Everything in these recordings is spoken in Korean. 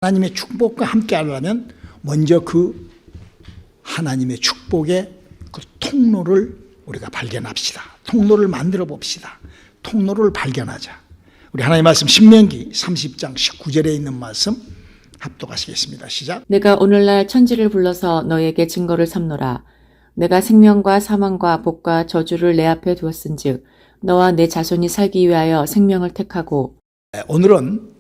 하나님의 축복과 함께 하려면 먼저 그 하나님의 축복의 그 통로를 우리가 발견합시다. 통로를 만들어 봅시다. 통로를 발견하자. 우리 하나님의 말씀 신명기 30장 19절에 있는 말씀 합독하시겠습니다. 시작. 내가 오늘날 천지를 불러서 너에게 증거를 삼노라. 내가 생명과 사망과 복과 저주를 내 앞에 두었은즉 너와 내 자손이 살기 위하여 생명을 택하고. 오늘은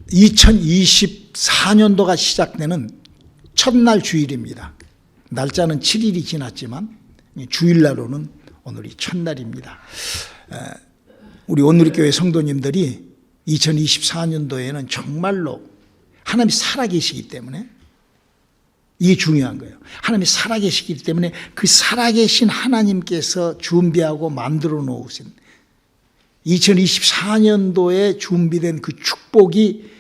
2024년도가 시작되는 첫날 주일입니다. 날짜는 7일이 지났지만 주일날로는 오늘이 첫날입니다. 우리 온누리교회 성도님들이 2024년도에는 정말로 하나님이 살아계시기 때문에 이게 중요한 거예요. 하나님이 살아계시기 때문에 그 살아계신 하나님께서 준비하고 만들어 놓으신 2024년도에 준비된 그 축복이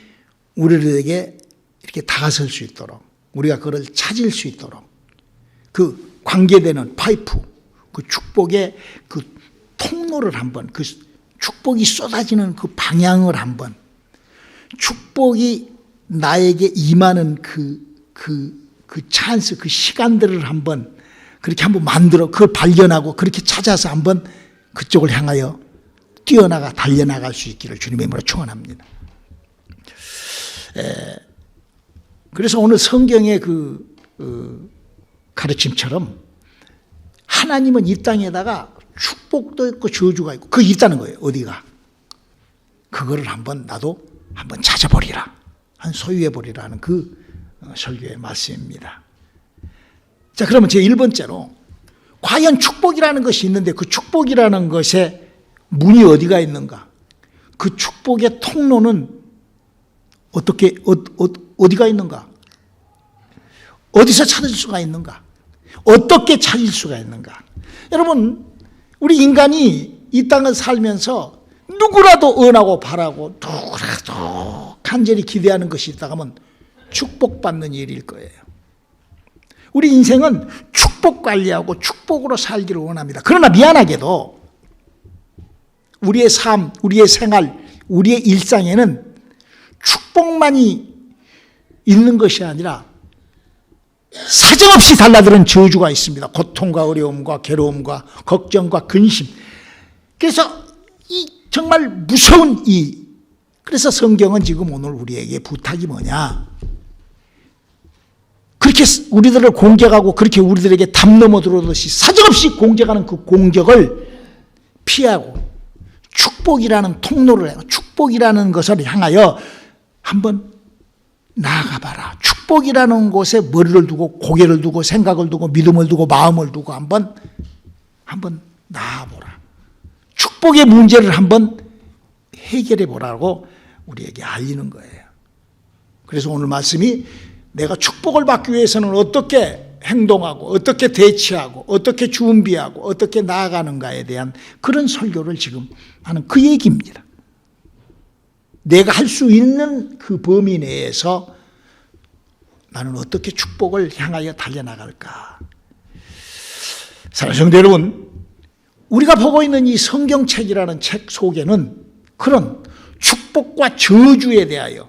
우리들에게 이렇게 다가설 수 있도록, 우리가 그걸 찾을 수 있도록 그 관계되는 파이프, 그 축복의 그 통로를 한번, 그 축복이 쏟아지는 그 방향을 한번, 축복이 나에게 임하는 그 찬스, 그 시간들을 한번 그렇게 한번 만들어, 그걸 발견하고 그렇게 찾아서 한번 그쪽을 향하여 뛰어나가 달려나갈 수 있기를 주님의 이름으로 축원합니다. 그래서 오늘 성경의 그 가르침처럼 하나님은 이 땅에다가 축복도 있고 저주가 있고 그게 있다는 거예요. 어디가? 그거를 한번 나도 한번 찾아보리라, 한 소유해 보리라는 그 설교의 말씀입니다. 자, 그러면 제 1번째로 과연 축복이라는 것이 있는데 그 축복이라는 것에 문이 어디가 있는가? 그 축복의 통로는 어떻게 어디가 있는가? 어디서 찾을 수가 있는가? 어떻게 찾을 수가 있는가? 여러분, 우리 인간이 이 땅을 살면서 누구라도 은하고 바라고 누구라도 간절히 기대하는 것이 있다 하면 축복받는 일일 거예요. 우리 인생은 축복 관리하고 축복으로 살기를 원합니다. 그러나 미안하게도 우리의 삶, 우리의 생활, 우리의 일상에는 축복만이 있는 것이 아니라 사정없이 달라드는 저주가 있습니다. 고통과 어려움과 괴로움과 걱정과 근심. 그래서 이 정말 무서운 그래서 성경은 지금 오늘 우리에게 부탁이 뭐냐? 그렇게 우리들을 공격하고 그렇게 우리들에게 담 넘어 들어오듯이 사정없이 공격하는 그 공격을 피하고 축복이라는 통로를, 축복이라는 것을 향하여 한번 나아가봐라. 축복이라는 곳에 머리를 두고 고개를 두고 생각을 두고 믿음을 두고 마음을 두고 한번 나아보라. 축복의 문제를 한번 해결해 보라고 우리에게 알리는 거예요. 그래서 오늘 말씀이 내가 축복을 받기 위해서는 어떻게 행동하고 어떻게 대치하고 어떻게 준비하고 어떻게 나아가는가에 대한 그런 설교를 지금 하는 그 얘기입니다. 내가 할 수 있는 그 범위 내에서 나는 어떻게 축복을 향하여 달려나갈까? 사랑하는 성도 여러분, 우리가 보고 있는 이 성경책이라는 책 속에는 그런 축복과 저주에 대하여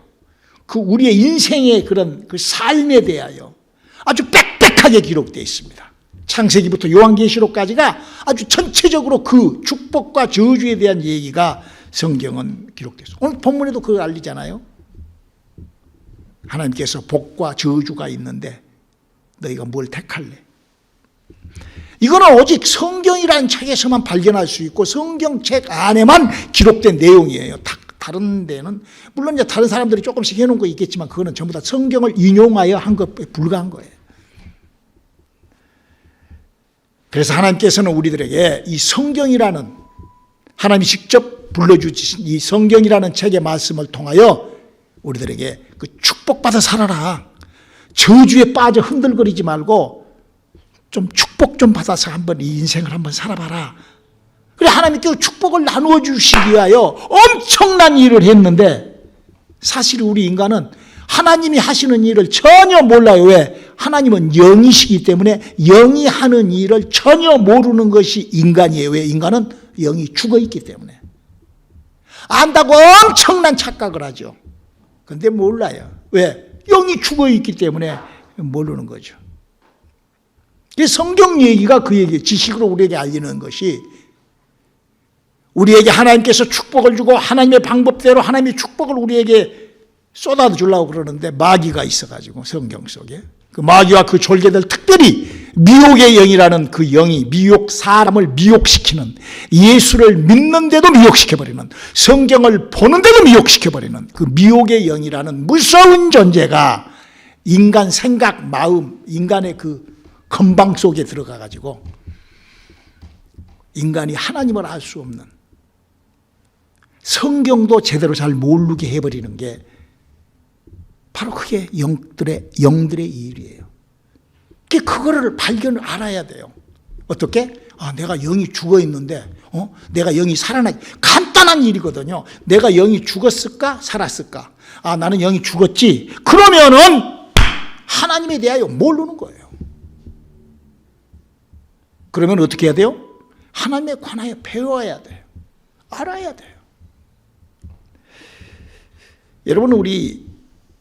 그 우리의 인생의 그런 그 삶에 대하여 아주 빽빽하게 기록되어 있습니다. 창세기부터 요한계시록까지가 아주 전체적으로 그 축복과 저주에 대한 얘기가 성경은 기록되어 있습니다. 오늘 본문에도 그걸 알리잖아요. 하나님께서 복과 저주가 있는데 너희가 뭘 택할래? 이거는 오직 성경이라는 책에서만 발견할 수 있고 성경책 안에만 기록된 내용이에요. 다른 데는 물론 이제 다른 사람들이 조금씩 해놓은 거 있겠지만 그거는 전부 다 성경을 인용하여 한 것에 불과한 거예요. 그래서 하나님께서는 우리들에게 이 성경이라는 하나님이 직접 불러주신 이 성경이라는 책의 말씀을 통하여 우리들에게 그 축복받아 살아라. 저주에 빠져 흔들거리지 말고 좀 축복 좀 받아서 한번 이 인생을 한번 살아봐라. 그래, 하나님께서 축복을 나누어 주시기 위하여 엄청난 일을 했는데 사실 우리 인간은 하나님이 하시는 일을 전혀 몰라요. 왜? 하나님은 영이시기 때문에 영이 하는 일을 전혀 모르는 것이 인간이에요. 왜? 인간은 영이 죽어 있기 때문에. 안다고 엄청난 착각을 하죠. 그런데 몰라요. 왜? 영이 죽어 있기 때문에 모르는 거죠. 성경 얘기가 그 얘기, 지식으로 우리에게 알리는 것이 우리에게 하나님께서 축복을 주고 하나님의 방법대로 하나님의 축복을 우리에게 쏟아주려고 그러는데 마귀가 있어가지고 성경 속에 그 마귀와 그 졸개들 특별히 미혹의 영이라는 그 영이 사람을 미혹시키는 예수를 믿는데도 미혹시켜버리는 성경을 보는데도 미혹시켜버리는 그 미혹의 영이라는 무서운 존재가 인간 생각, 마음, 인간의 그 건방 속에 들어가가지고 인간이 하나님을 알 수 없는 성경도 제대로 잘 모르게 해버리는 게 바로 그게 영들의 일이에요. 그거를 발견을 알아야 돼요. 어떻게? 내가 영이 죽어 있는데, 내가 영이 살아나, 간단한 일이거든요. 내가 영이 죽었을까? 살았을까? 나는 영이 죽었지. 그러면은 하나님에 대하여 모르는 거예요. 그러면 어떻게 해야 돼요? 하나님에 관하여 배워야 돼요. 알아야 돼요. 여러분, 우리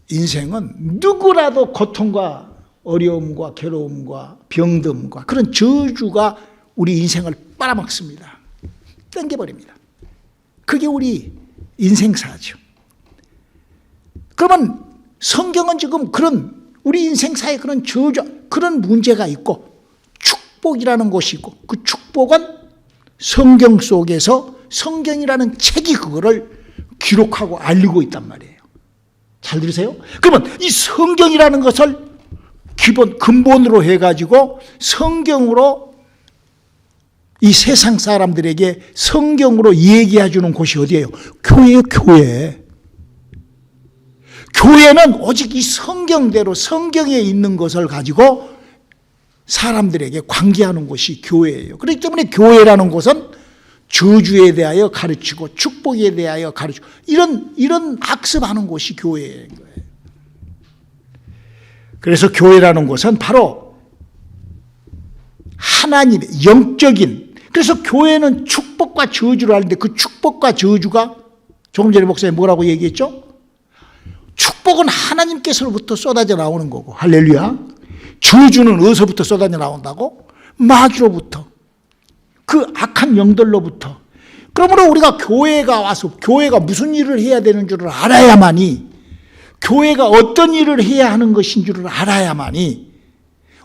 인생은 누구라도 고통과 어려움과 괴로움과 병듦과 그런 저주가 우리 인생을 빨아먹습니다. 땡겨버립니다. 그게 우리 인생사죠. 그러면 성경은 지금 그런 우리 인생사에 그런 저주, 그런 문제가 있고 축복이라는 것이 있고 그 축복은 성경 속에서 성경이라는 책이 그거를 기록하고 알리고 있단 말이에요. 잘 들으세요? 그러면 이 성경이라는 것을 근본으로 해가지고 성경으로 이 세상 사람들에게 성경으로 얘기해 주는 곳이 어디예요? 교회예요, 교회. 교회는 오직 이 성경대로 성경에 있는 것을 가지고 사람들에게 관계하는 곳이 교회예요. 그렇기 때문에 교회라는 곳은 저주에 대하여 가르치고 축복에 대하여 가르치고 이런 학습하는 곳이 교회인 거예요. 그래서 교회라는 곳은 바로 하나님의 영적인, 그래서 교회는 축복과 저주를 하는데 그 축복과 저주가 조금 전에 목사님 뭐라고 얘기했죠? 축복은 하나님께서로부터 쏟아져 나오는 거고, 할렐루야. 저주는 어디서부터 쏟아져 나온다고? 마귀로부터, 그 악한 영들로부터. 그러므로 우리가 교회가 와서 교회가 무슨 일을 해야 되는 줄을 알아야만이, 교회가 어떤 일을 해야 하는 것인 줄을 알아야만이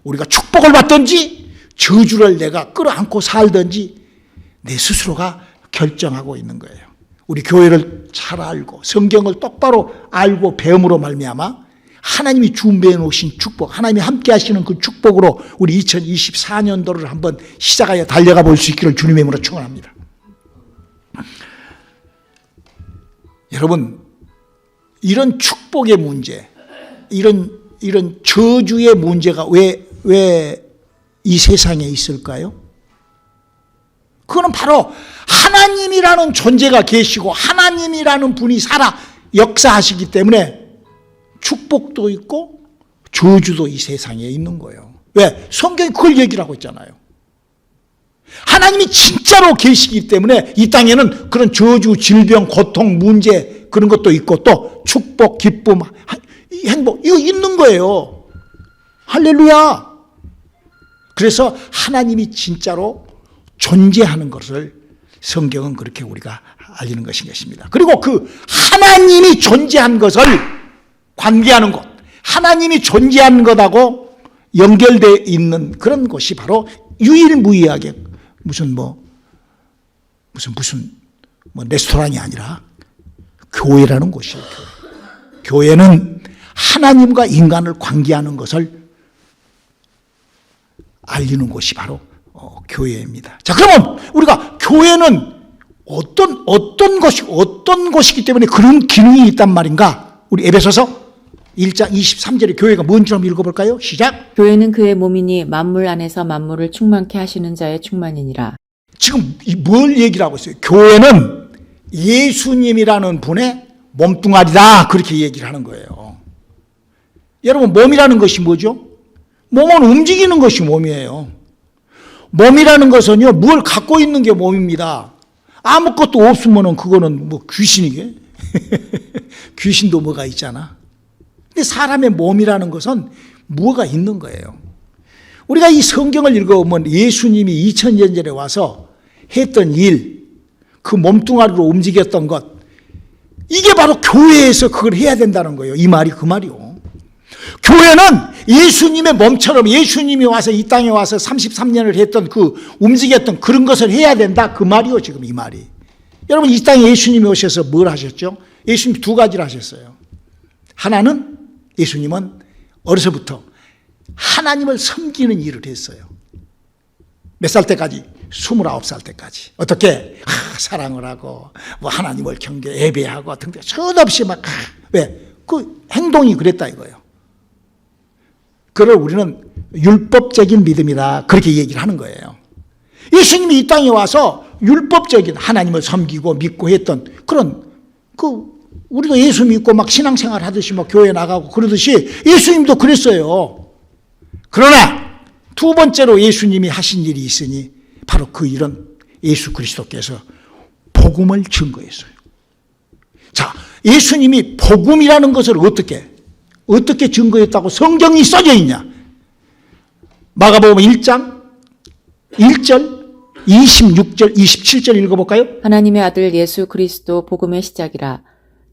우리가 축복을 받든지 저주를 내가 끌어안고 살든지 내 스스로가 결정하고 있는 거예요. 우리 교회를 잘 알고 성경을 똑바로 알고 배움으로 말미암아 하나님이 준비해 놓으신 축복, 하나님이 함께 하시는 그 축복으로 우리 2024년도를 한번 시작하여 달려가 볼 수 있기를 주님의 이름으로 축원합니다. 여러분, 이런 축복의 문제, 이런 저주의 문제가 왜 이 세상에 있을까요? 그거는 바로 하나님이라는 존재가 계시고 하나님이라는 분이 살아 역사하시기 때문에 축복도 있고 저주도 이 세상에 있는 거예요. 왜? 성경이 그걸 얘기를 하고 있잖아요. 하나님이 진짜로 계시기 때문에 이 땅에는 그런 저주, 질병, 고통, 문제 그런 것도 있고 또 축복, 기쁨, 행복 이거 있는 거예요. 할렐루야. 그래서 하나님이 진짜로 존재하는 것을 성경은 그렇게 우리가 알리는 것입니다. 그리고 그 하나님이 존재한 것을 관계하는 것, 하나님이 존재하는 것하고 연결되어 있는 그런 것이 바로 유일무이하게 무슨 레스토랑이 아니라 교회라는 곳이에요. 교회는 하나님과 인간을 관계하는 것을 알리는 곳이 바로 교회입니다. 자, 그러면 우리가 교회는 어떤 것이기 때문에 그런 기능이 있단 말인가? 우리 에베소서 1장 23절에 교회가 뭔지 한번 읽어볼까요? 시작. 교회는 그의 몸이니 만물 안에서 만물을 충만케 하시는 자의 충만이니라. 지금 뭘 얘기를 하고 있어요? 교회는 예수님이라는 분의 몸뚱아리다, 그렇게 얘기를 하는 거예요. 여러분, 몸이라는 것이 뭐죠? 몸은 움직이는 것이 몸이에요. 몸이라는 것은요, 뭘 갖고 있는 게 몸입니다. 아무것도 없으면은 그거는 뭐 귀신이게? 귀신도 뭐가 있잖아. 근데 사람의 몸이라는 것은 무엇가 있는 거예요. 우리가 이 성경을 읽어보면 예수님이 2000년 전에 와서 했던 일, 그 몸뚱아리로 움직였던 것, 이게 바로 교회에서 그걸 해야 된다는 거예요. 이 말이 그 말이요. 교회는 예수님의 몸처럼 예수님이 와서 이 땅에 와서 33년을 했던 그 움직였던 그런 것을 해야 된다. 그 말이요. 지금 이 말이. 여러분 이 땅에 예수님이 오셔서 뭘 하셨죠? 예수님이 두 가지를 하셨어요. 하나는 예수님은 어려서부터 하나님을 섬기는 일을 했어요. 몇 살 때까지? 29살 때까지. 어떻게? 사랑을 하고 뭐 하나님을 경계 예배하고 등등 끝없이 막 왜? 그 행동이 그랬다 이거예요. 그걸 우리는 율법적인 믿음이다 그렇게 얘기를 하는 거예요. 예수님이 이 땅에 와서 율법적인 하나님을 섬기고 믿고 했던 그런 우리도 예수 믿고 막 신앙생활 하듯이 막 교회 나가고 그러듯이 예수님도 그랬어요. 그러나 두 번째로 예수님이 하신 일이 있으니 바로 그 일은 예수 그리스도께서 복음을 증거했어요. 자, 예수님이 복음이라는 것을 어떻게 증거했다고 성경이 써져 있냐? 마가복음 1장 1절 26절 27절 읽어볼까요? 하나님의 아들 예수 그리스도 복음의 시작이라.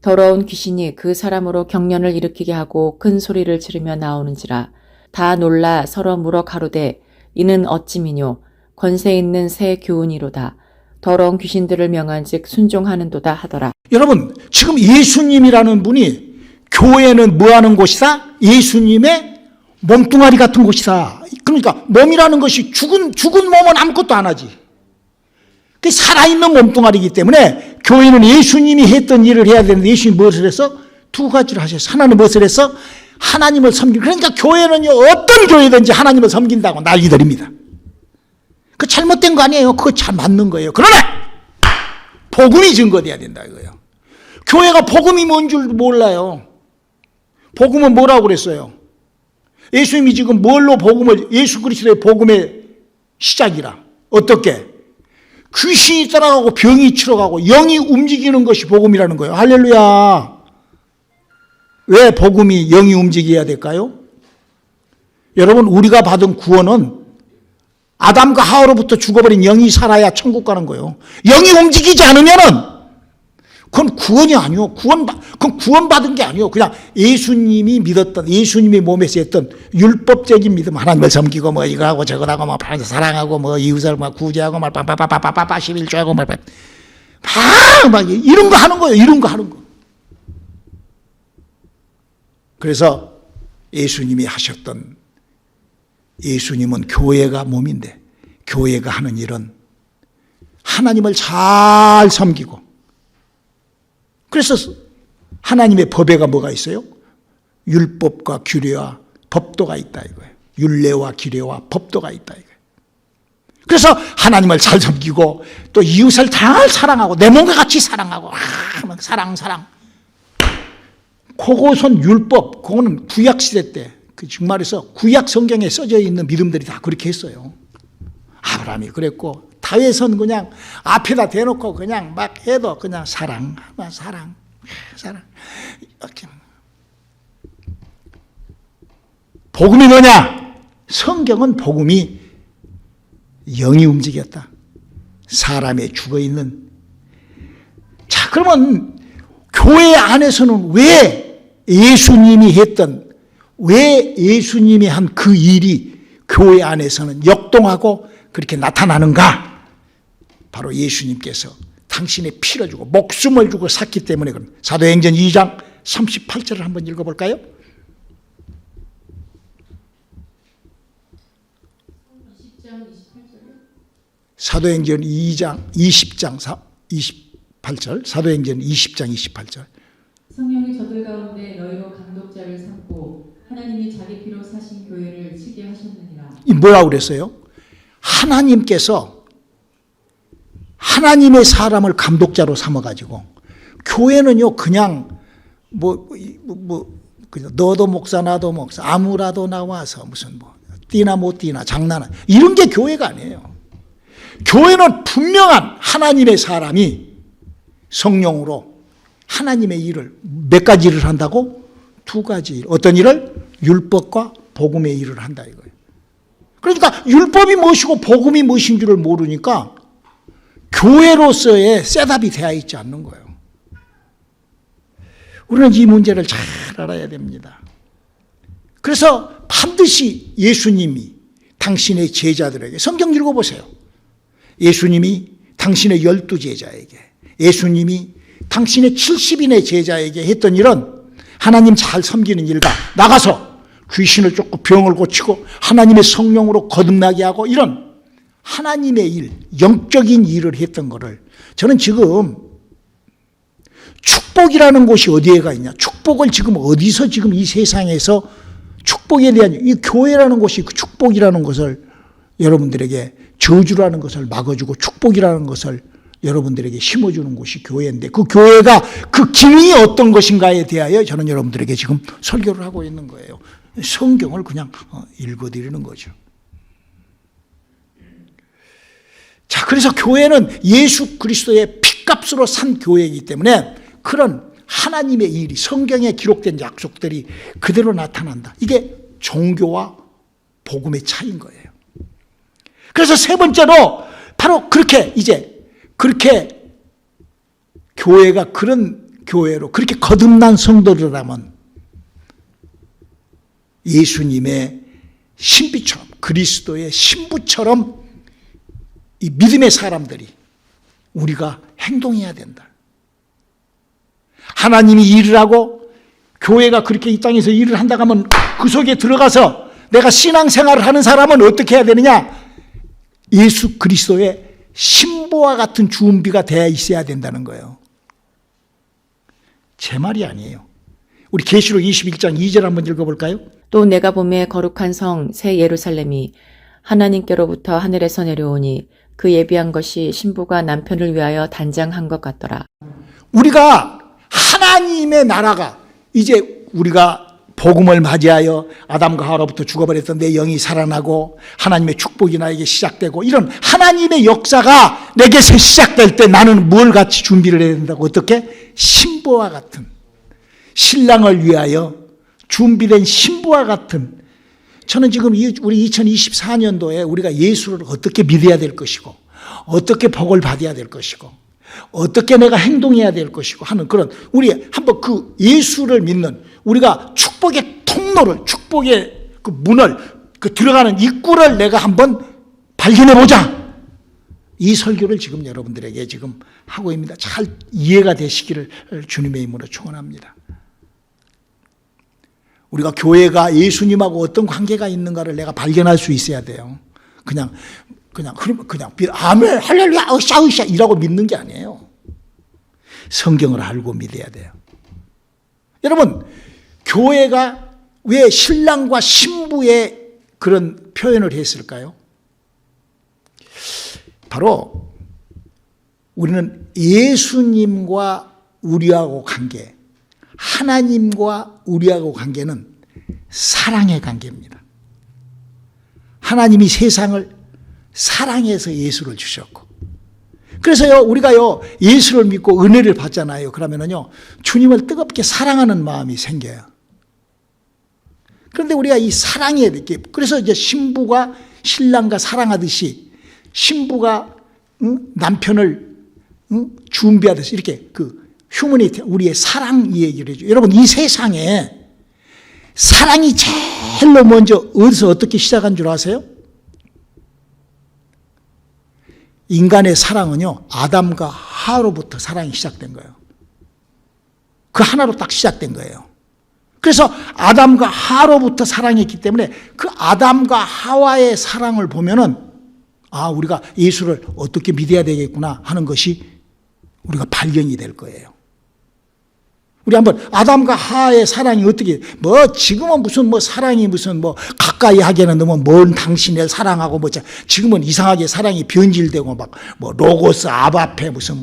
더러운 귀신이 그 사람으로 경련을 일으키게 하고 큰 소리를 지르며 나오는지라. 다 놀라 서로 물어 가로되 이는 어찌미뇨 권세 있는 새 교훈이로다. 더러운 귀신들을 명한즉 순종하는도다 하더라. 여러분 지금 예수님이라는 분이 교회는 뭐하는 곳이다? 예수님의 몸뚱아리 같은 곳이다. 그러니까 몸이라는 것이 죽은 몸은 아무것도 안 하지. 그 살아있는 몸뚱아리이기 때문에 교회는 예수님이 했던 일을 해야 되는데 예수님이 무엇을 했어? 두 가지를 하셨어요. 하나는 무엇을 했어? 하나님을 섬기고. 그러니까 교회는요 어떤 교회든지 하나님을 섬긴다고 난리들입니다. 그 잘못된 거 아니에요. 그거 잘 맞는 거예요. 그러나 복음이 증거돼야 된다 이거예요. 교회가 복음이 뭔 줄 몰라요. 복음은 뭐라고 그랬어요? 예수님이 지금 뭘로 복음을 예수 그리스도의 복음의 시작이라. 어떻게? 귀신이 따라가고 병이 치러가고 영이 움직이는 것이 복음이라는 거예요. 할렐루야. 왜 복음이 영이 움직여야 될까요? 여러분 우리가 받은 구원은 아담과 하와로부터 죽어버린 영이 살아야 천국 가는 거예요. 영이 움직이지 않으면은 그건 구원이 아니요. 그건 구원받은 게 아니요. 그냥 예수님이 믿었던 예수님이 몸에서 했던 율법적인 믿음, 하나님을 섬기고 뭐 이거 하고 저거 하고 막 사랑하고 뭐 이웃을 막 구제하고 막 빠빠빠빠빠빠 11조하고 막 이런 거 하는 거예요. 이런 거 하는 거. 그래서 예수님이 하셨던 예수님은 교회가 몸인데 교회가 하는 일은 하나님을 잘 섬기고 그래서 하나님의 법에가 뭐가 있어요? 율법과 규례와 법도가 있다 이거예요. 율례와 규례와 법도가 있다 이거예요. 그래서 하나님을 잘 섬기고 또 이웃을 잘 사랑하고 내 몸과 같이 사랑하고 사랑 그것은 율법. 그거는 구약시대 때 그 정말에서 구약 성경에 써져 있는 믿음들이 다 그렇게 했어요. 아브라함이 그랬고 다윗은 그냥 앞에다 대놓고 그냥 막 해도 그냥 사랑 이렇게. 복음이 뭐냐? 성경은 복음이 영이 움직였다. 사람의 죽어있는. 자, 그러면 교회 안에서는 왜 예수님이 한 그 일이 교회 안에서는 역동하고 그렇게 나타나는가? 바로 예수님께서 당신의 피를 주고 목숨을 주고 샀기 때문에 그런. 사도행전 2장 38절을 한번 읽어볼까요? 사도행전 2장 28절 사도행전 20장 28절 성령이 저들 가운데 너희로 감독자를 삼고 하나님이 자기 피로 사신 교회를 치게 하셨느니라. 이 뭐라고 그랬어요? 하나님께서 하나님의 사람을 감독자로 삼아가지고 교회는요 그냥 그냥 너도 목사 나도 목사 아무라도 나와서 무슨 뛰나 못 뛰나 장난은 이런 게 교회가 아니에요. 교회는 분명한 하나님의 사람이 성령으로 하나님의 일을 몇 가지 일을 한다고? 두 가지 일. 어떤 일을? 율법과 복음의 일을 한다 이거예요. 그러니까 율법이 무엇이고 복음이 무엇인 줄을 모르니까 교회로서의 셋업이 되어 있지 않는 거예요. 우리는 이 문제를 잘 알아야 됩니다. 그래서 반드시 예수님이 당신의 제자들에게, 성경 읽어보세요. 예수님이 당신의 12제자에게, 예수님이 당신의 70인의 제자에게 했던 일은 하나님 잘 섬기는 일과 나가서 귀신을 쫓고 병을 고치고 하나님의 성령으로 거듭나게 하고 이런 하나님의 일, 영적인 일을 했던 거를 저는 지금 축복이라는 곳이 어디에가 있냐? 축복을 지금 어디서 지금 이 세상에서 축복에 대한 이 교회라는 곳이 그 축복이라는 것을 여러분들에게 저주라는 것을 막아주고 축복이라는 것을 여러분들에게 심어주는 곳이 교회인데 그 교회가 그 기능이 어떤 것인가에 대하여 저는 여러분들에게 지금 설교를 하고 있는 거예요. 성경을 그냥 읽어드리는 거죠. 자, 그래서 교회는 예수 그리스도의 피값으로 산 교회이기 때문에 그런 하나님의 일이 성경에 기록된 약속들이 그대로 나타난다. 이게 종교와 복음의 차이인 거예요. 그래서 세 번째로 바로 그렇게 교회가 그런 교회로 그렇게 거듭난 성도들이라면 예수님의 신비처럼 그리스도의 신부처럼 이 믿음의 사람들이 우리가 행동해야 된다. 하나님이 일을 하고 교회가 그렇게 이 땅에서 일을 한다고 하면 그 속에 들어가서 내가 신앙생활을 하는 사람은 어떻게 해야 되느냐? 예수 그리스도의 신부와 같은 준비가 되어 있어야 된다는 거예요. 제 말이 아니에요. 우리 계시록 21장 2절 한번 읽어볼까요? 또 내가 보매 거룩한 성 새 예루살렘이 하나님께로부터 하늘에서 내려오니 그 예비한 것이 신부가 남편을 위하여 단장한 것 같더라. 우리가 하나님의 나라가 이제 우리가 복음을 맞이하여 아담과 하와로부터 죽어버렸던 내 영이 살아나고 하나님의 축복이 나에게 시작되고 이런 하나님의 역사가 내게서 시작될 때 나는 뭘 같이 준비를 해야 된다고? 어떻게? 신부와 같은, 신랑을 위하여 준비된 신부와 같은. 저는 지금 우리 2024년도에 우리가 예수를 어떻게 믿어야 될 것이고 어떻게 복을 받아야 될 것이고 어떻게 내가 행동해야 될 것이고 하는 그런 우리 한번 그 예수를 믿는 우리가 축복의 통로를, 축복의 그 문을, 그 들어가는 입구를 내가 한번 발견해보자. 이 설교를 지금 여러분들에게 지금 하고 있습니다. 잘 이해가 되시기를 주님의 이름으로 축원합니다. 우리가 교회가 예수님하고 어떤 관계가 있는가를 내가 발견할 수 있어야 돼요. 그냥 아멘, 할렐루야, 으쌰 이라고 믿는 게 아니에요. 성경을 알고 믿어야 돼요. 여러분, 교회가 왜 신랑과 신부의 그런 표현을 했을까요? 바로 우리는 예수님과 우리하고 관계, 하나님과 우리하고 관계는 사랑의 관계입니다. 하나님이 세상을 사랑해서 예수를 주셨고, 그래서요 우리가요 예수를 믿고 은혜를 받잖아요. 그러면은요 주님을 뜨겁게 사랑하는 마음이 생겨요. 그런데 우리가 이 사랑에 이렇게, 그래서 이제 신부가 신랑과 사랑하듯이 신부가 남편을 준비하듯이 이렇게 그 휴머니티, 우리의 사랑 얘기를 해줘요. 여러분, 이 세상에 사랑이 제일로 먼저 어디서 어떻게 시작한 줄 아세요? 인간의 사랑은요 아담과 하와로부터 사랑이 시작된 거예요. 그 하나로 딱 시작된 거예요. 그래서 아담과 하와로부터 사랑했기 때문에 그 아담과 하와의 사랑을 보면은 아, 우리가 예수를 어떻게 믿어야 되겠구나 하는 것이 우리가 발견이 될 거예요. 우리 한번 아담과 하와의 사랑이 어떻게, 지금은 무슨 사랑이 무슨 가까이 하기에는 너무 먼 당신을 사랑하고 지금은 이상하게 사랑이 변질되고 로고스 아바페 무슨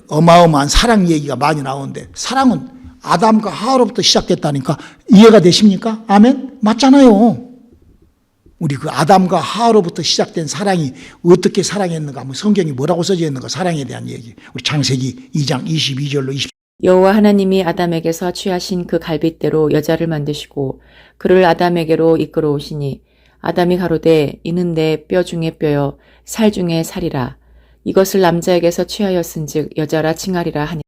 어마어마한 사랑 얘기가 많이 나오는데, 사랑은 아담과 하와로부터 시작됐다니까 이해가 되십니까? 아멘? 맞잖아요. 우리 그 아담과 하와로부터 시작된 사랑이 어떻게 사랑했는가 하면 성경이 뭐라고 써져 있는가, 사랑에 대한 얘기. 우리 창세기 2장 22절로 20 여호와 하나님이 아담에게서 취하신 그 갈빗대로 여자를 만드시고 그를 아담에게로 이끌어 오시니 아담이 가로되 이는 내 뼈 중에 뼈요 살 중에 살이라. 이것을 남자에게서 취하였은즉 여자라 칭하리라 하니.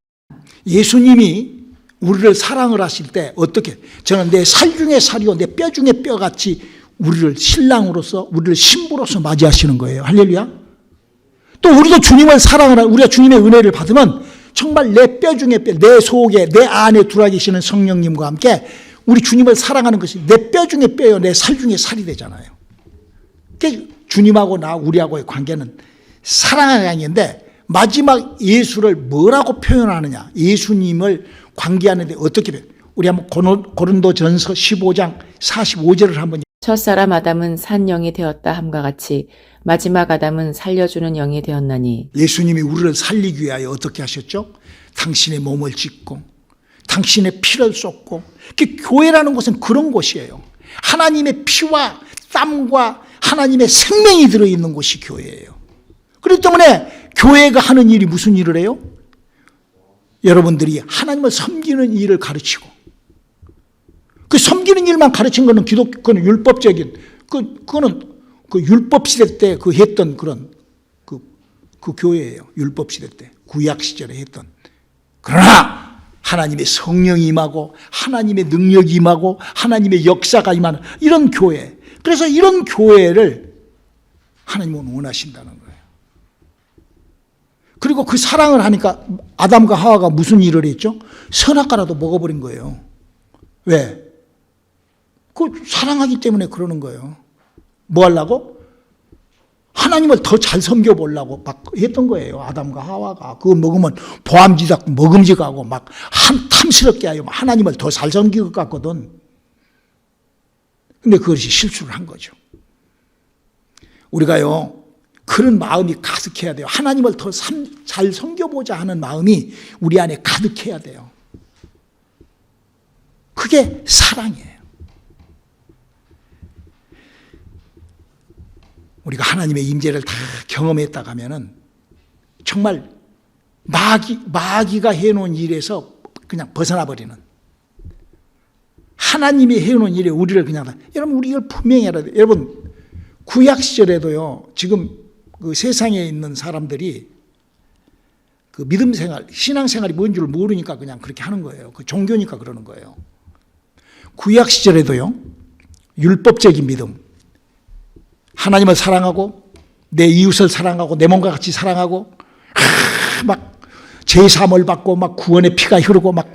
예수님이 우리를 사랑을 하실 때 어떻게 저는 내 살 중에 살이요 내 뼈 중에 뼈같이 우리를 신랑으로서 우리를 신부로서 맞이하시는 거예요. 할렐루야. 또 우리도 주님을 사랑을 우리가 주님의 은혜를 받으면 정말 내 뼈 중에 뼈, 내 속에 내 안에 들어와 계시는 성령님과 함께 우리 주님을 사랑하는 것이 내 뼈 중에 뼈요 내 살 중에 살이 되잖아요. 그러니까 주님하고 나 우리하고의 관계는 사랑의 관계인데 마지막 예수를 뭐라고 표현하느냐. 예수님을 관계하는데 어떻게 표현? 우리 한번 고린도전서 15장 45절을 한번. 첫사람 아담은 산 영이 되었다 함과 같이 마지막 아담은 살려주는 영이 되었나니. 예수님이 우리를 살리기 위하여 어떻게 하셨죠? 당신의 몸을 찢고 당신의 피를 쏟고. 교회라는 곳은 그런 곳이에요. 하나님의 피와 땀과 하나님의 생명이 들어있는 곳이 교회예요. 그렇기 때문에 교회가 하는 일이 무슨 일을 해요? 여러분들이 하나님을 섬기는 일을 가르치고, 그 섬기는 일만 가르친 거는 그거는 율법적인, 그거는 그 율법 시대 때 그 했던 그런 그 교회예요. 율법 시대 때 구약 시절에 했던. 그러나 하나님의 성령이 임하고 하나님의 능력이 임하고 하나님의 역사가 임하는 이런 교회. 그래서 이런 교회를 하나님은 원하신다는 거예요. 그리고 그 사랑을 하니까 아담과 하와가 무슨 일을 했죠? 선악과라도 먹어버린 거예요. 왜? 그 사랑하기 때문에 그러는 거예요. 뭐 하려고? 하나님을 더 잘 섬겨보려고 막 했던 거예요. 아담과 하와가. 그거 먹으면 보암지다 먹음직하고 막 탐스럽게 하여 하나님을 더 잘 섬길 것 같거든. 근데 그것이 실수를 한 거죠. 우리가요, 그런 마음이 가득해야 돼요. 하나님을 더 잘 섬겨보자 하는 마음이 우리 안에 가득해야 돼요. 그게 사랑이에요. 우리가 하나님의 임재를 다 경험했다가 하면은 정말 마귀가 해놓은 일에서 그냥 벗어나 버리는, 하나님이 해놓은 일에 우리를 그냥 여러분 우리 이걸 분명히 알아야 돼요. 여러분 구약 시절에도요, 지금 그 세상에 있는 사람들이 그 믿음 생활, 신앙 생활이 뭔 줄 모르니까 그냥 그렇게 하는 거예요. 그 종교니까 그러는 거예요. 구약 시절에도요, 율법적인 믿음, 하나님을 사랑하고 내 이웃을 사랑하고 내 몸과 같이 사랑하고 막 제사함을 받고 막 구원의 피가 흐르고 막,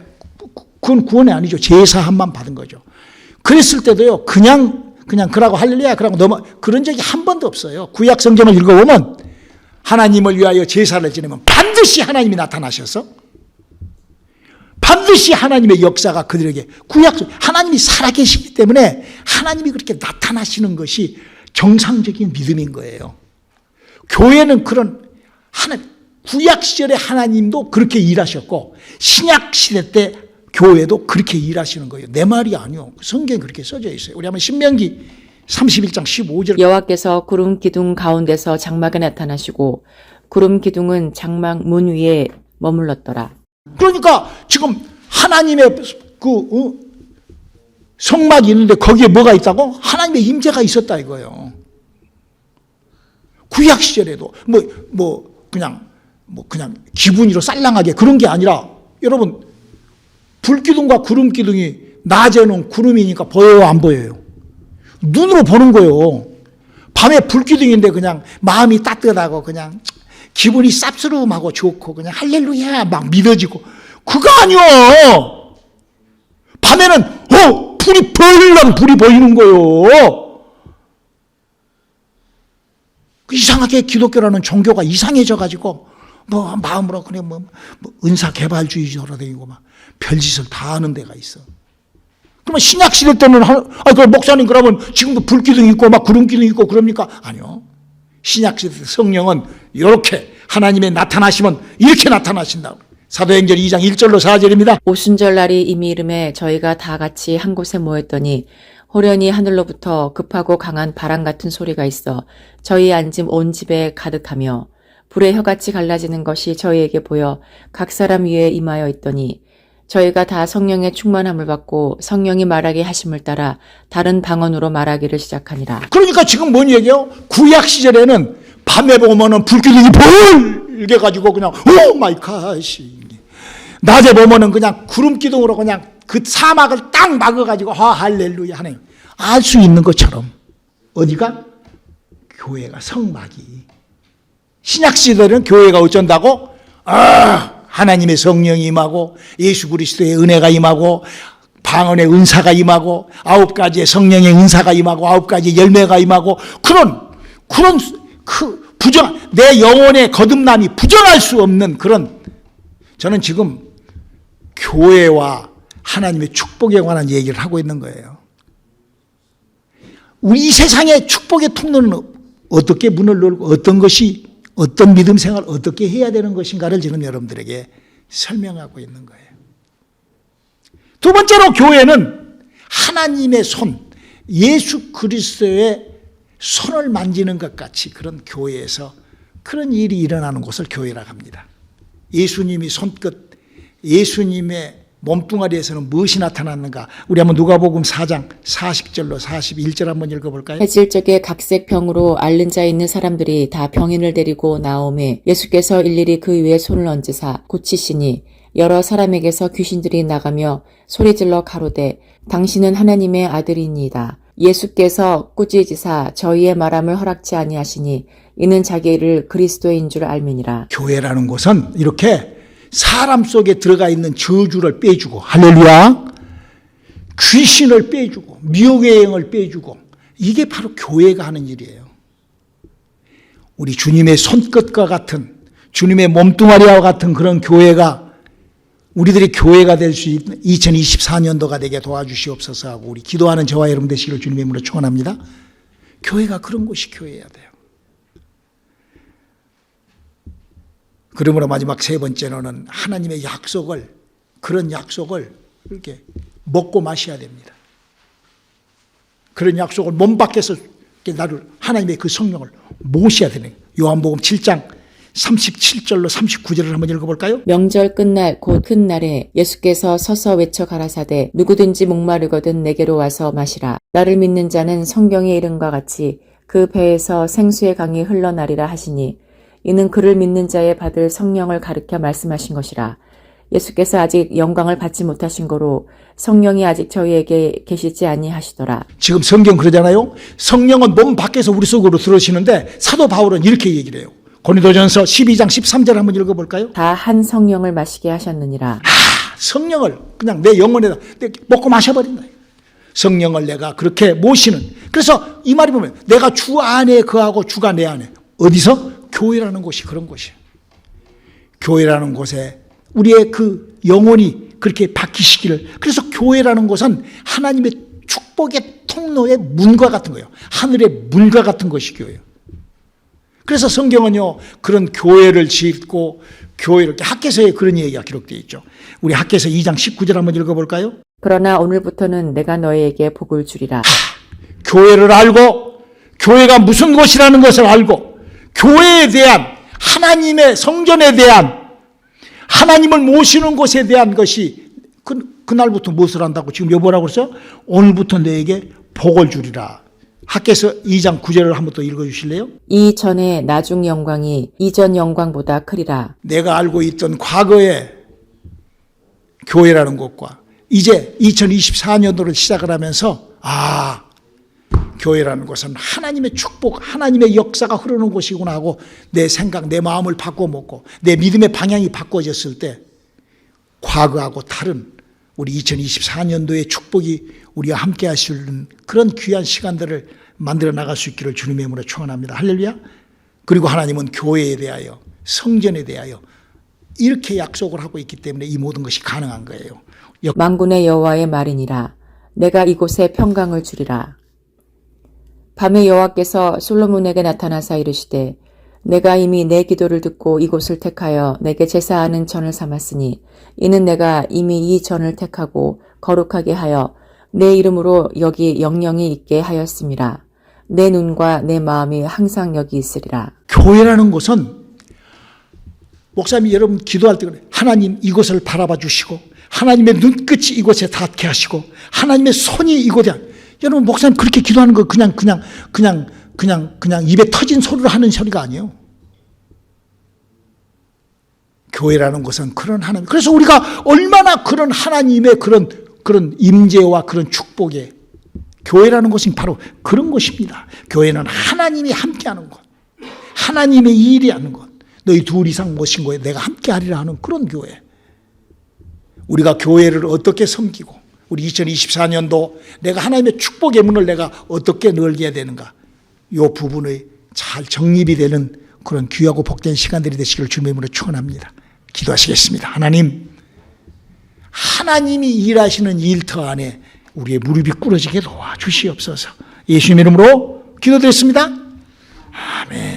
그건 구원이 아니죠. 제사함만 받은 거죠. 그랬을 때도요, 그냥 그러고 할렐루야 그러고 그런 적이 한 번도 없어요. 구약 성경을 읽어보면 하나님을 위하여 제사를 지내면 반드시 하나님이 나타나셔서 반드시 하나님의 역사가 그들에게 하나님이 살아계시기 때문에 하나님이 그렇게 나타나시는 것이 정상적인 믿음인 거예요. 교회는 그런 구약 시절에 하나님도 그렇게 일하셨고 신약 시대 때 교회도 그렇게 일하시는 거예요. 내 말이 아니요. 성경에 그렇게 써져 있어요. 우리 한번 신명기 31장 15절. 여호와께서 구름 기둥 가운데서 장막에 나타나시고 구름 기둥은 장막 문 위에 머물렀더라. 그러니까 지금 하나님의 성막이 있는데 거기에 뭐가 있다고? 하나님의 임재가 있었다 이거예요. 구약 시절에도 그냥 기분이로 쌀랑하게 그런 게 아니라, 여러분 불기둥과 구름기둥이 낮에는 구름이니까 보여요 안 보여요? 눈으로 보는 거예요. 밤에 불기둥인데 그냥 마음이 따뜻하고 그냥 기분이 쌉스름하고 좋고 그냥 할렐루야 막 믿어지고, 그거 아니요. 밤에는 불이 보이는 거예요. 이상하게 기독교라는 종교가 이상해져 가지고 마음으로 그냥 은사 개발주의자로 되고 막 별짓을 다 하는 데가 있어. 그러면 신약 시대 때는 그 목사님 그러면 지금도 불기둥 있고 막 구름기둥 있고 그럽니까? 아니요. 신약 시대 성령은 이렇게 하나님의 나타나시면 이렇게 나타나신다고. 사도행전 2장 1절로 4절입니다. 오순절 날이 이미 이름에 저희가 다 같이 한 곳에 모였더니 호련히 하늘로부터 급하고 강한 바람 같은 소리가 있어 저희 앉은 온 집에 가득하며 불의 혀같이 갈라지는 것이 저희에게 보여 각 사람 위에 임하여 있더니 저희가 다 성령의 충만함을 받고 성령이 말하게 하심을 따라 다른 방언으로 말하기를 시작하니라. 그러니까 지금 뭔 얘기예요? 구약 시절에는 밤에 보면은 불기둥이 벌게 가지고 그냥 오 마이 갓이, 낮에 보면은 그냥 구름 기둥으로 그냥 그 사막을 딱 막아가지고 할렐루야 하나님 알 수 있는 것처럼 어디가? 교회가 성막이. 신약 시대는 교회가 어쩐다고? 하나님의 성령이 임하고 예수 그리스도의 은혜가 임하고 방언의 은사가 임하고 9가지의 성령의 은사가 임하고 9가지 열매가 임하고 그런 그 부정 내 영혼의 거듭남이 부정할 수 없는 그런, 저는 지금 교회와 하나님의 축복에 관한 얘기를 하고 있는 거예요. 우리 이 세상의 축복의 통로는 어떻게 문을 열고 어떤 믿음 생활을 어떻게 해야 되는 것인가를 지금 여러분들에게 설명하고 있는 거예요. 두 번째로 교회는 하나님의 손, 예수 그리스도의 손을 만지는 것 같이 그런 교회에서 그런 일이 일어나는 곳을 교회라고 합니다. 예수님이 손끝, 예수님의 몸뚱아리에서는 무엇이 나타났는가? 우리 한번 누가복음 4장 40절로 41절 한번 읽어볼까요? 해질적에 각색 병으로 앓는 자 있는 사람들이 다 병인을 데리고 나오매 예수께서 일일이 그 위에 손을 얹으사 고치시니 여러 사람에게서 귀신들이 나가며 소리질러 가로되 당신은 하나님의 아들이니이다. 예수께서 꾸짖으사 저희의 말함을 허락지 아니하시니 이는 자기를 그리스도인 줄 알미니라. 교회라는 곳은 이렇게 사람 속에 들어가 있는 저주를 빼주고, 할렐루야, 귀신을 빼주고 미혹의 영을 빼주고, 이게 바로 교회가 하는 일이에요. 우리 주님의 손끝과 같은, 주님의 몸뚱아리와 같은 그런 교회가, 우리들이 교회가 될 수 있는 2024년도가 되게 도와주시옵소서 하고 우리 기도하는 저와 여러분 되시기를 주님의 이름으로 축원합니다. 교회가 그런 곳이 교회여야 돼요. 그러므로 마지막 세 번째로는 하나님의 약속을, 그런 약속을 이렇게 먹고 마셔야 됩니다. 그런 약속을 몸 밖에서 나를 하나님의 그 성령을 모셔야 되는 거예요. 요한복음 7장 37절로 39절을 한번 읽어볼까요? 명절 끝날 곧 큰 날에 예수께서 서서 외쳐 가라사대 누구든지 목마르거든 내게로 와서 마시라. 나를 믿는 자는 성경의 이름과 같이 그 배에서 생수의 강이 흘러나리라 하시니 이는 그를 믿는 자의 받을 성령을 가르쳐 말씀하신 것이라. 예수께서 아직 영광을 받지 못하신 거로 성령이 아직 저희에게 계시지 아니하시더라. 지금 성경 그러잖아요. 성령은 몸 밖에서 우리 속으로 들어오시는데 사도 바울은 이렇게 얘기를 해요. 고린도전서 12장 13절 한번 읽어볼까요? 다 한 성령을 마시게 하셨느니라. 성령을 그냥 내 영혼에다 먹고 마셔버린다. 성령을 내가 그렇게 모시는. 그래서 이 말이 보면 내가 주 안에 거하고 주가 내 안에. 어디서? 교회라는 곳이 그런 곳이에요. 교회라는 곳에 우리의 그 영혼이 그렇게 바뀌시기를. 그래서 교회라는 곳은 하나님의 축복의 통로의 문과 같은 거예요. 하늘의 문과 같은 것이 교회예요. 그래서 성경은요, 그런 교회를 짓고 교회를, 학개서에 그런 얘기가 기록되어 있죠. 우리 학개서 2장 19절 한번 읽어볼까요? 그러나 오늘부터는 내가 너희에게 복을 주리라. 교회를 알고 교회가 무슨 곳이라는 것을 알고 교회에 대한, 하나님의 성전에 대한, 하나님을 모시는 곳에 대한 것이 그날부터 무엇을 한다고 지금 뭐라고 그랬어요? 오늘부터 너에게 복을 주리라. 학개서 2장 9절을 한번 더 읽어주실래요? 이 전에 나중 영광이 이전 영광보다 크리라. 내가 알고 있던 과거의 교회라는 것과 이제 2024년도를 시작을 하면서 교회라는 것은 하나님의 축복, 하나님의 역사가 흐르는 곳이구나 하고 내 생각, 내 마음을 바꿔먹고 내 믿음의 방향이 바꿔졌을 때 과거하고 다른 우리 2024년도의 축복이 우리와 함께 하시는 그런 귀한 시간들을 만들어 나갈 수 있기를 주님의 이름으로 축원합니다. 할렐루야. 그리고 하나님은 교회에 대하여, 성전에 대하여 이렇게 약속을 하고 있기 때문에 이 모든 것이 가능한 거예요. 만군의 여호와의 말이니라. 내가 이곳에 평강을 주리라. 밤에 여호와께서 솔로몬에게 나타나사 이르시되 내가 이미 내 기도를 듣고 이곳을 택하여 내게 제사하는 전을 삼았으니 이는 내가 이미 이 전을 택하고 거룩하게 하여 내 이름으로 여기 영영이 있게 하였음이라. 내 눈과 내 마음이 항상 여기 있으리라. 교회라는 곳은 목사님이 여러분 기도할 때 그래. 하나님 이곳을 바라봐 주시고 하나님의 눈끝이 이곳에 닿게 하시고 하나님의 손이 이곳에, 여러분 목사님 그렇게 기도하는 거 그냥 입에 터진 소리로 하는 소리가 아니에요. 교회라는 것은 그런 하나님, 그래서 우리가 얼마나 그런 하나님의 그런 임재와 그런 축복에, 교회라는 것은 바로 그런 것입니다. 교회는 하나님이 함께하는 곳, 하나님의 일이 하는 곳, 너희 둘 이상 모신 거에 내가 함께하리라 하는 그런 교회. 우리가 교회를 어떻게 섬기고 우리 2024년도 내가 하나님의 축복의 문을 내가 어떻게 열게 되는가, 이 부분의 잘 정립이 되는 그런 귀하고 복된 시간들이 되시기를 주님의 이름으로 축원합니다. 기도하시겠습니다. 하나님이 일하시는 일터 안에 우리의 무릎이 꿇어지게 도와주시옵소서. 예수님의 이름으로 기도드렸습니다. 아멘.